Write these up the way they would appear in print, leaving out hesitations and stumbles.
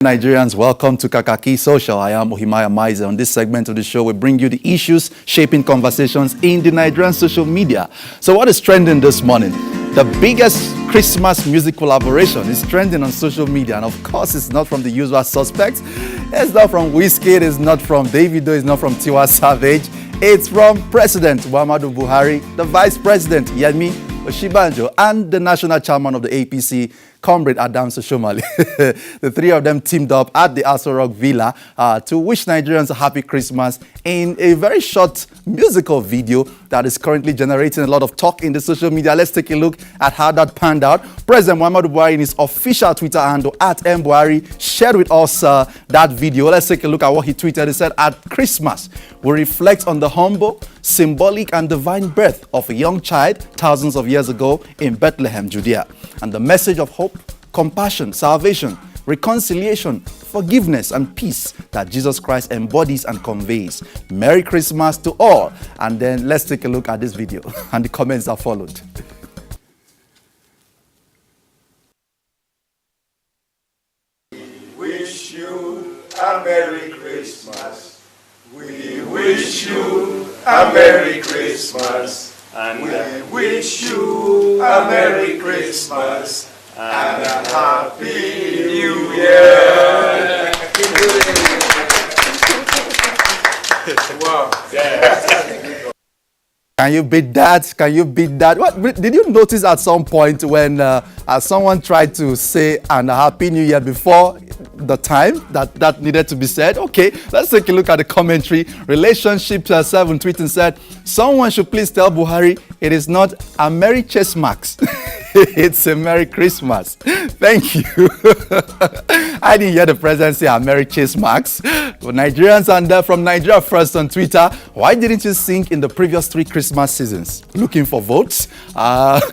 Nigerians, welcome to Kakaaki Social. I am Ohimaya Maize. On this segment of the show, we bring you the issues shaping conversations in the Nigerian social media. So what is trending this morning? The biggest Christmas music collaboration is trending on social media. And of course, it's not from the usual suspects. It's not from Wizkid, it's not from Davido, it's not from Tiwa Savage. It's from President Muhammadu Buhari, the Vice President Yemi Osinbajo, and the National Chairman of the APC, Comrade Adams Oshiomhole. The three of them teamed up at the Aso Rock Villa to wish Nigerians a happy Christmas in a very short musical video that is currently generating a lot of talk in the social media. Let's take a look at how that panned out. President Muhammadu Buhari, in his official Twitter handle @mbuhari, shared with us that video. Let's take a look at what he tweeted. He said, "At Christmas, we reflect on the humble, symbolic and divine birth of a young child thousands of years ago in Bethlehem, Judea, and the message of hope, compassion, salvation, reconciliation, forgiveness and peace that Jesus Christ embodies and conveys. Merry Christmas to all." And then let's take a look at this video and the comments that followed. Wish you a Merry Christmas. We wish you a Merry Christmas. And we wish you a Merry Christmas and a Happy New Year. Wow. Yeah. Can you beat that? Can you beat that? What did you notice at some point when someone tried to say "and a Happy New Year" before the time that needed to be said? Okay, let's take a look at the commentary. Relationship 7 tweeting said, "Someone should please tell Buhari it is not a Merry Chessmax. It's a Merry Christmas." Thank you. I didn't hear the president say a Merry Chessmax. Nigerians and from Nigeria First on Twitter, "Why didn't you sing in the previous 3 Christmas seasons?" Looking for votes.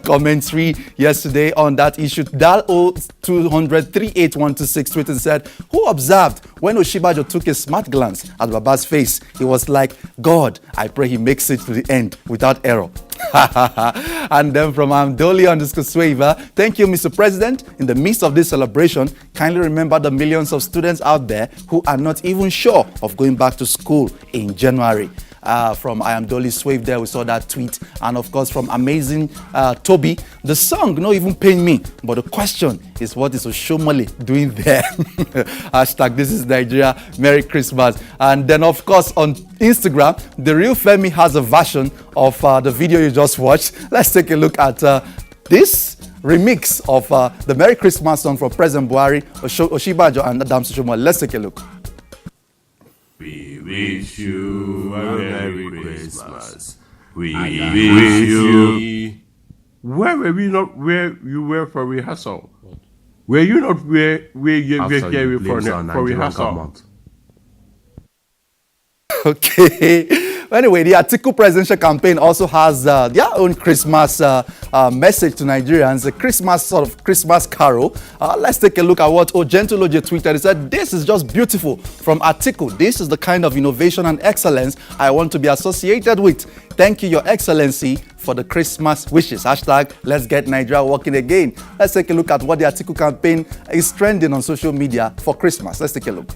Commentary yesterday on that issue. Dial 0200 38126 tweeted and said, "Who observed when Osinbajo took a smart glance at Baba's face? He was like, 'God, I pray he makes it to the end without error.'" And then from Dolly_Swaver, "Thank you, Mr. President. In the midst of this celebration, kindly remember the millions of students out there who are not even sure of going back to school in January." From I am Dolly Swave there, we saw that tweet. And of course from Amazing Toby, "The song no even pain me, but the question is what is Oshiomhole doing there?" Hashtag this is Nigeria, Merry Christmas. And then of course on Instagram, The Real Femi has a version of the video you just watched. Let's take a look at this remix of the Merry Christmas song from President Buhari, Osinbajo and Adams Oshiomhole. Let's take a look. We wish you a Merry Christmas. We wish you. Where were we not where you were for rehearsal? Were you not where you were here for rehearsal? Okay. Anyway, the Atiku presidential campaign also has their own Christmas message to Nigerians, a Christmas carol. Let's take a look at what Ojentoloje tweeted. He said, "This is just beautiful from Atiku. This is the kind of innovation and excellence I want to be associated with. Thank you, Your Excellency, for the Christmas wishes." Hashtag let's get Nigeria walking again. Let's take a look at what the Atiku campaign is trending on social media for Christmas. Let's take a look.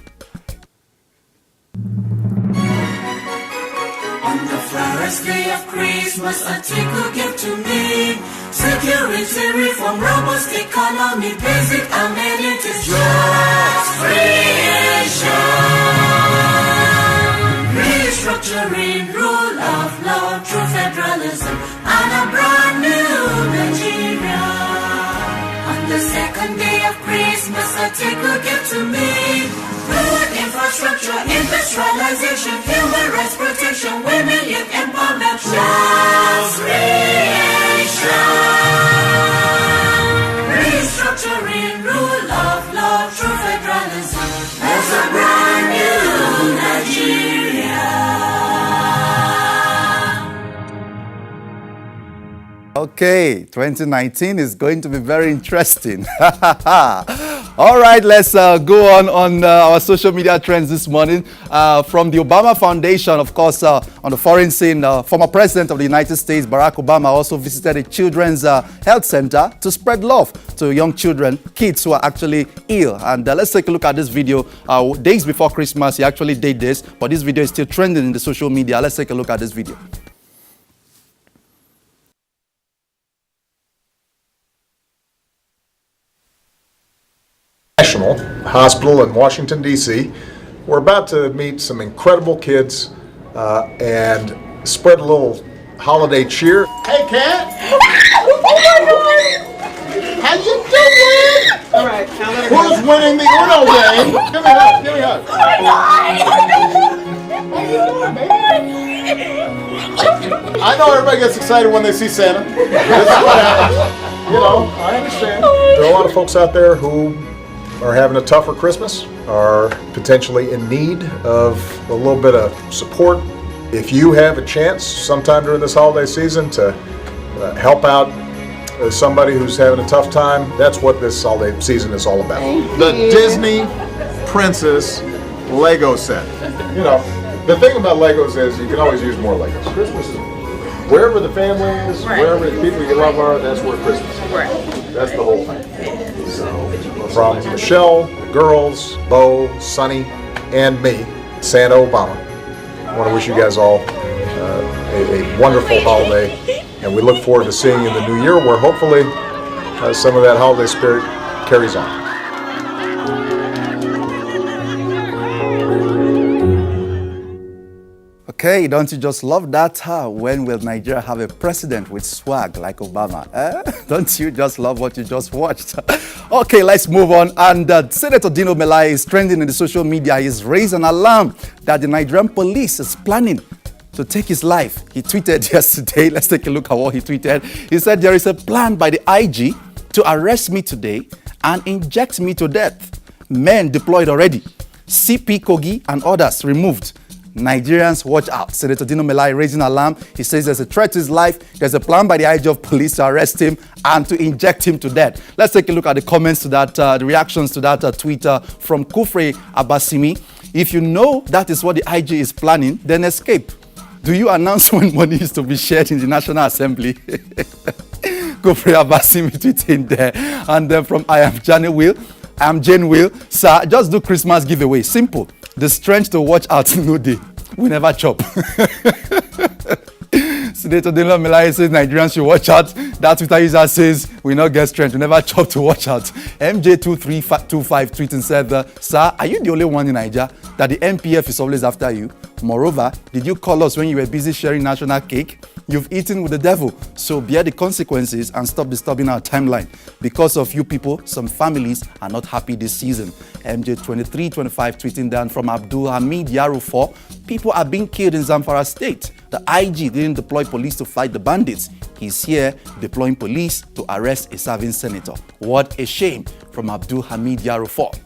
On the first day of Christmas, Atiku gave to me security, reform, robust economy, basic amenities, jobs creation, restructuring, rule of law, true federalism, and a brand new Nigeria. On the second day of Christmas, Atiku gave to me road infrastructure, industrialization, human rights protection, women, youth empowerment, jobs creation, restructuring, rule of law, true federalism. There's a brand new Nigeria. Okay, 2019 is going to be very interesting. All right, let's go on our social media trends this morning. From the Obama Foundation, of course, on the foreign scene, former President of the United States, Barack Obama, also visited a children's health center to spread love to young children, kids who are actually ill. And let's take a look at this video. Days before Christmas, he actually did this, but this video is still trending in the social media. Let's take a look at this video. National Hospital in Washington, D.C. We're about to meet some incredible kids and spread a little holiday cheer. Hey, Kat! How you doing? All right, now let her Who's winning the Uno game? Give me a hug, give me a hug. I know everybody gets excited when they see Santa. This is what happens. You know, I understand. There are a lot of folks out there who are having a tougher Christmas, are potentially in need of a little bit of support. If you have a chance sometime during this holiday season to help out somebody who's having a tough time, that's what this holiday season is all about. The Disney Princess Lego set. You know, the thing about Legos is you can always use more Legos. Christmas is wherever the family is, wherever the people you love are, that's where Christmas is. Right. That's the whole thing. So, from Michelle, the girls, Bo, Sonny, and me, Santa Obama, I want to wish you guys all a wonderful holiday, and we look forward to seeing you in the new year, where hopefully some of that holiday spirit carries on. Okay, don't you just love that? When will Nigeria have a president with swag like Obama? Don't you just love what you just watched? Okay, let's move on. And Senator Dino Melai is trending in the social media. He's raised an alarm that the Nigerian police is planning to take his life. He tweeted yesterday. Let's take a look at what he tweeted. He said, there is a plan by the IG to arrest me today and inject me to death. Men deployed already. CP Kogi and others removed. Nigerians, watch out. Senator Dino Melai raising alarm. He says there's a threat to his life. There's a plan by the IG of police to arrest him and to inject him to death. Let's take a look at the comments to that, the reactions to that tweet from Kufre Abasimi. If you know that is what the IG is planning, then escape. Do you announce when money is to be shared in the National Assembly? Kufre Abasimi tweeting there. And then from I am Jane Will. Sir, just do Christmas giveaway. Simple. The strength to watch out no day. We never chop. Senator Dino Melai says Nigerians should watch out. That Twitter user says we not get strength. We never chop to watch out. MJ2325 tweeting said, sir, are you the only one in Nigeria that the MPF is always after you? Moreover, did you call us when you were busy sharing national cake? You've eaten with the devil, so bear the consequences and stop disturbing our timeline. Because of you people, some families are not happy this season. MJ2325 tweeting down from Abdul Hamid Yarufor, people are being killed in Zamfara State. The IG didn't deploy police to fight the bandits. He's here deploying police to arrest a serving senator. What a shame, from Abdul Hamid Yarufor.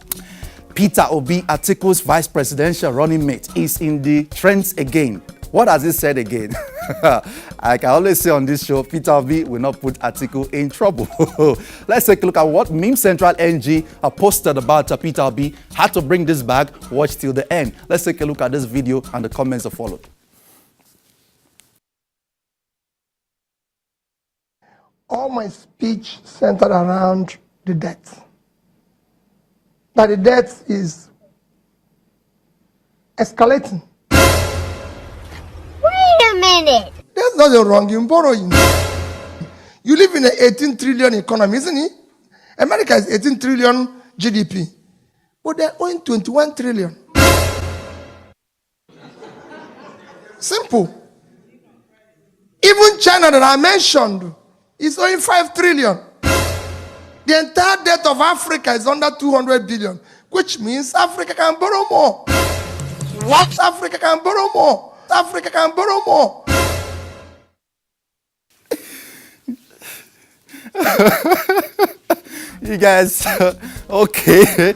Peter Obi, Atiku's vice presidential running mate, is in the trends again. What has he said again? I can always say on this show, Peter Obi will not put Atiku in trouble. Let's take a look at what Meme Central NG posted about Peter Obi. Had to bring this back. Watch till the end. Let's take a look at this video and the comments that followed. All my speech centered around the debt. That the debt is escalating. Wait a minute. There's nothing wrong in borrowing. You live in an 18 trillion economy, isn't it? America is 18 trillion GDP. But they're owing 21 trillion. Simple. Even China that I mentioned is owing 5 trillion. The entire debt of Africa is under 200 billion, which means Africa can borrow more. What? Africa can borrow more. Africa can borrow more. You guys, okay,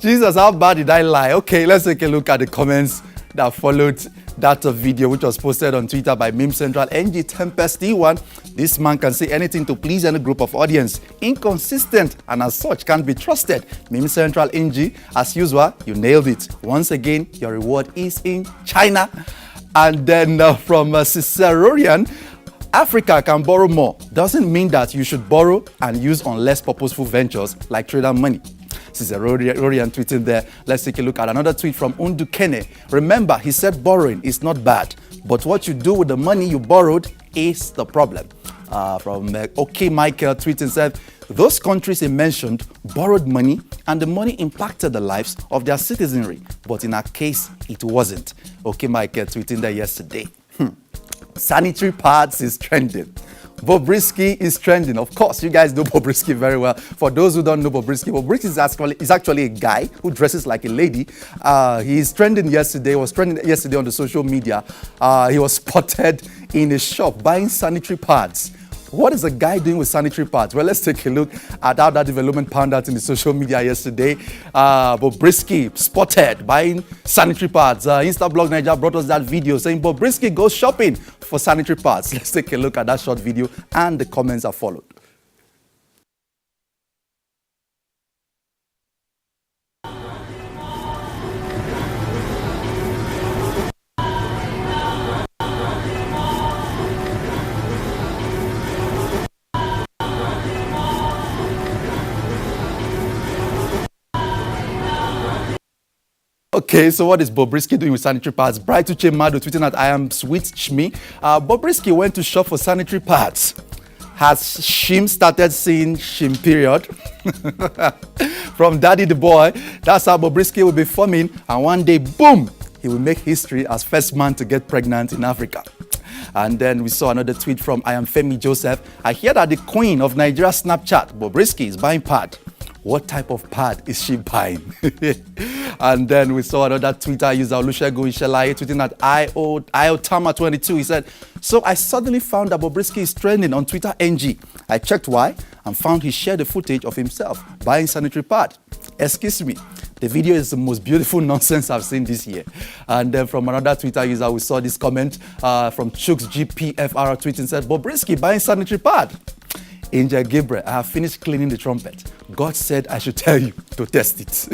Jesus, how bad did I lie? Okay, let's take a look at the comments that followed that video which was posted on Twitter by Meme Central NG Tempest E1. This man can say anything to please any group of audience. Inconsistent and as such can't be trusted. Meme Central NG, as usual, you nailed it. Once again, your reward is in China. And then from Cicerorian, Africa can borrow more. Doesn't mean that you should borrow and use on less purposeful ventures like trader money. Cicerorian tweeting there. Let's take a look at another tweet from Undukene. Remember, he said borrowing is not bad, but what you do with the money you borrowed is the problem. From OK Michael tweeting said, those countries he mentioned borrowed money and the money impacted the lives of their citizenry, but in our case, it wasn't. OK Michael tweeting there yesterday. Sanitary pads is trending. Bobrisky is trending. Of course, you guys know Bobrisky very well. For those who don't know Bobrisky is actually a guy who dresses like a lady. He's trending yesterday, was trending yesterday on the social media. He was spotted in a shop buying sanitary pads. What is a guy doing with sanitary pads? Well, let's take a look at how that development panned out in the social media yesterday. Bobrisky spotted buying sanitary pads. Instablog Nigeria brought us that video saying Bobrisky goes shopping for sanitary pads. Let's take a look at that short video and the comments that followed. Okay, so what is Bobrisky doing with sanitary pads? Bright Uche Mado tweeting at I am sweet Shmi. Bobrisky went to shop for sanitary pads. Has Shim started seeing Shim period? From Daddy the Boy, that's how Bobrisky will be forming, and one day, boom, he will make history as first man to get pregnant in Africa. And then we saw another tweet from I am Femi Joseph. I hear that the queen of Nigeria Snapchat, Bobrisky, is buying pad. What type of pad is she buying? And then we saw another Twitter user, Olusegun Ishelaye, tweeting at IOTama22. He said, so I suddenly found that Bobrisky is trending on Twitter NG. I checked why and found he shared the footage of himself buying sanitary pad. Excuse me. The video is the most beautiful nonsense I've seen this year. And then from another Twitter user, we saw this comment from Chooks GPFR tweeting, said, Bobrisky buying sanitary pad. Angel Gabriel, I have finished cleaning the trumpet. God said I should tell you to test it.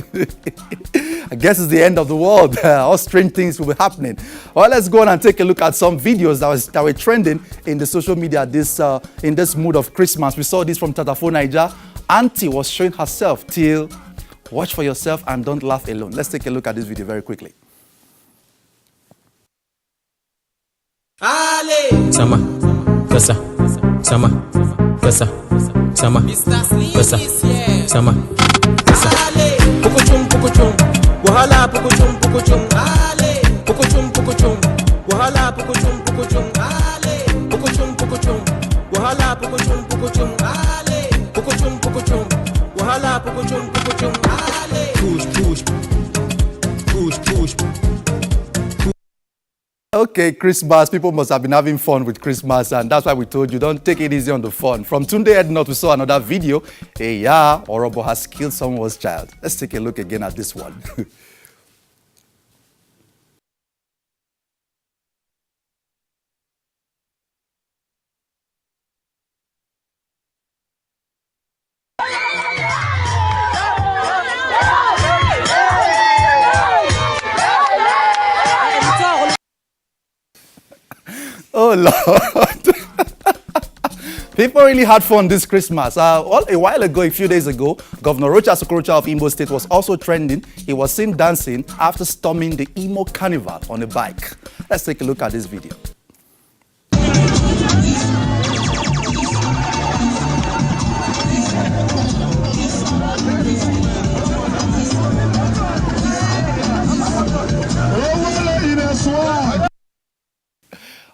I guess it's the end of the world. All strange things will be happening. Well, let's go on and take a look at some videos that were trending in the social media in this mood of Christmas. We saw this from Tatafo Niger. Auntie was showing herself till watch for yourself and don't laugh alone. Let's take a look at this video very quickly. Sama, kasa, sama, kasa, sama, kasa, sama, kasa. Pukuchum, wahala, pukuchum, pukuchum, wahala, pukuchum, pukuchum, wahala, pukuchum, wahala, pukuchum, push. Okay, Christmas. People must have been having fun with Christmas, and that's why we told you don't take it easy on the fun. From Tunde Ednot, we saw another video. Orobo has killed someone's child. Let's take a look again at this one. Oh, Lord. People really had fun this Christmas. A while ago, a few days ago, Governor Rocha Sokorocha of Imo State was also trending. He was seen dancing after storming the Imo Carnival on a bike. Let's take a look at this video.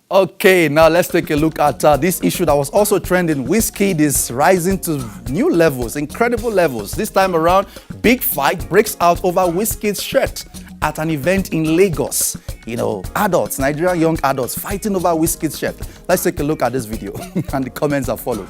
Okay, now let's take a look at this issue that was also trending. Wizkid is rising to new levels, incredible levels. This time around, big fight breaks out over Wizkid's shirt at an event in Lagos. You know, adults, Nigerian young adults fighting over Wizkid's shirt. Let's take a look at this video and the comments that followed.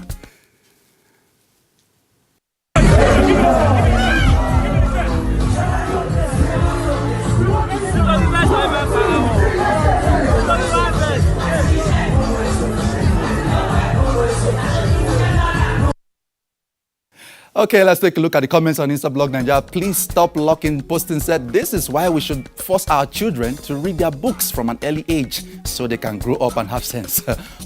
Okay, let's take a look at the comments on Instablog Nigeria. Please stop locking. Posting said, this is why we should force our children to read their books from an early age so they can grow up and have sense.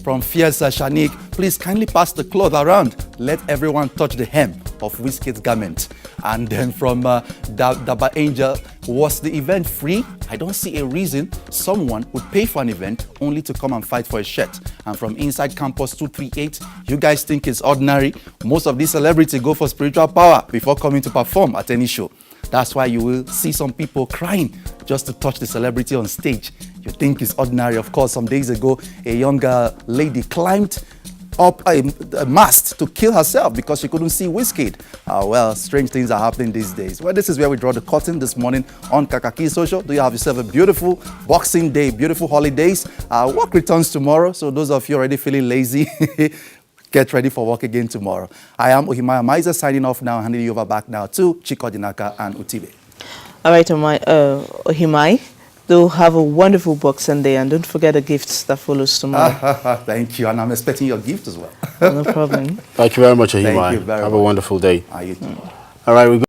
From Fierce Shanik, please kindly pass the cloth around. Let everyone touch the hem of Wizkid's garment. And then from Daba Angel, was the event free? I don't see a reason someone would pay for an event only to come and fight for a shirt. And from Inside Campus 238, you guys think it's ordinary? Most of these celebrities go for spiritual power before coming to perform at any show. That's why you will see some people crying just to touch the celebrity on stage. You think it's ordinary. Of course, some days ago, a younger lady climbed up a mast to kill herself because she couldn't see Wizkid. Well, strange things are happening these days. Well, this is where we draw the curtain this morning on Kakaaki Social. Do you have yourself a beautiful Boxing Day, beautiful holidays? Work returns tomorrow, so those of you already feeling lazy, get ready for work again tomorrow. I am Ohimaya Maiza signing off now, handing you over back now to Chikodinaka and Utibe. All right, Ohimai. Do have a wonderful Boxing Day, and don't forget the gifts that follows tomorrow. Thank you, and I'm expecting your gift as well. No problem. Thank you very much, Ohimai. Thank you very much. Have a wonderful day. You too. All right, we